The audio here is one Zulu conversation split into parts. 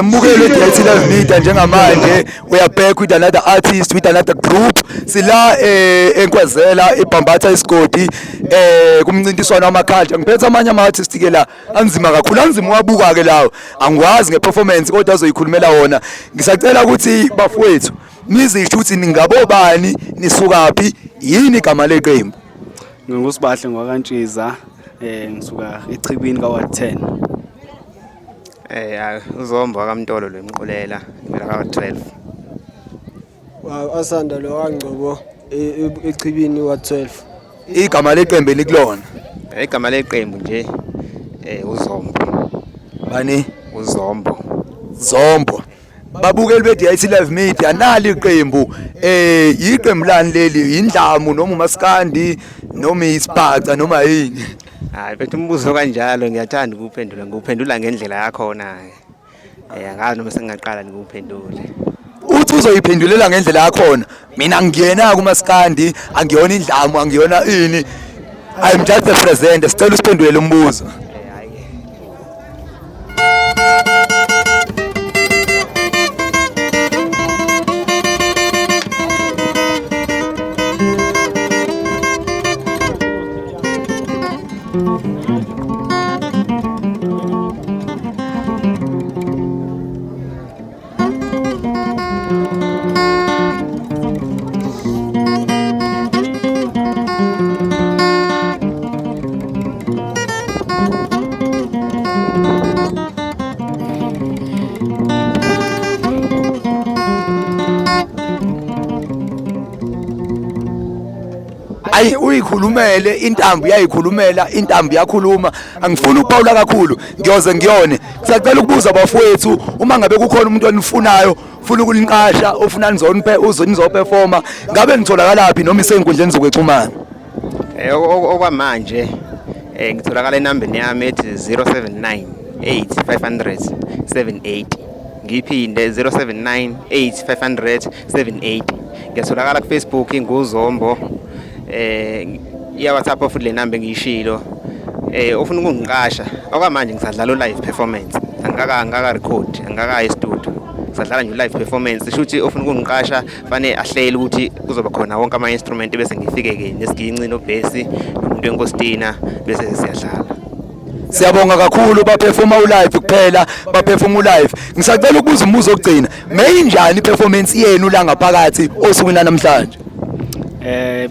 Mbukelo DIT Live Media njengamanje we are back with another artist with another group sila enkwazela ibhambatha isigodi kumncintiswano wamakhalja ngiphethe amanye ama artist ke la anzima kakhulu anzima wabuka ke lawo angikwazi ngeperformance kodwa azoyikhulumela wona ngisacela ukuthi bafowethu nizisho ukuthi ningabobani nisukaphi yini igama leqembu Ngingusibahle ngwakantshisa ngisuka eChibini kaWard 10 uzombo akamntolo lwemqulela ngila ka 12 Asanda lo wangcobo eChibini wa 12 igama leqembu likulona igama leqembu nje uzombo bani Zombo babukeli be-DIT Live Media nali iqembu yiqembu lani leli indlamu noma umaskandi noma isibhaca noma yini hayi bethu umbuzo kanjalo ngiyathanda ukuphendula ngikuphendula ngendlela yakho na angazi noma sengaqala ngikuphendule uthi uzoyiphendulela ngendlela yakho mina ngiyena kumaskandi angiyona indlamu angiyona ini I'm just a presenter sicela usiphendulele umbuzo ayi uyikhulumele intambo yayikhulumela intambo yakhuluma angifuni ukuphawula kakhulu ngiyoze ngiyone sicela ukubuza abafowethu uma ngabe kukhona umuntu onifunayo ufuna ukulinqasha ofuna nizoperforma ngabe nitholakala phi noma isenkundleni zokuxhumana okwamanje ngitholakala enambeni yami ethi 079 8500 78 ngiphinde 079 8500 78 ngiyatholakala ku Facebook inguzombo iya WhatsApp futhi le number ngiyishilo ufuna ukungiqasha okwamanje ngisadlala live performance angaka record angaka e-studio ngisadlala nje live performance isho ukuthi ufuna ukungiqasha fanele ahlele ukuthi kuzoba khona wonke ama instrument bese ngifike ke nesiginci no bass nomuntu wenkostina bese siyadlala siyabonga kakhulu baperforma live kuphela baperforma live ngisacela ukubuza umbuzo ogcina mayinjani performance yenu la ngaphakathi osukwini namhlanje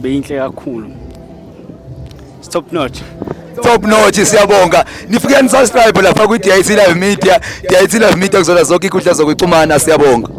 beyinhle kakhulu top notch siyabonga nifike nisubscribe lapha ku DIT Live Media DIT Live Media kuzola zonke inkundla zokuxhumana siyabonga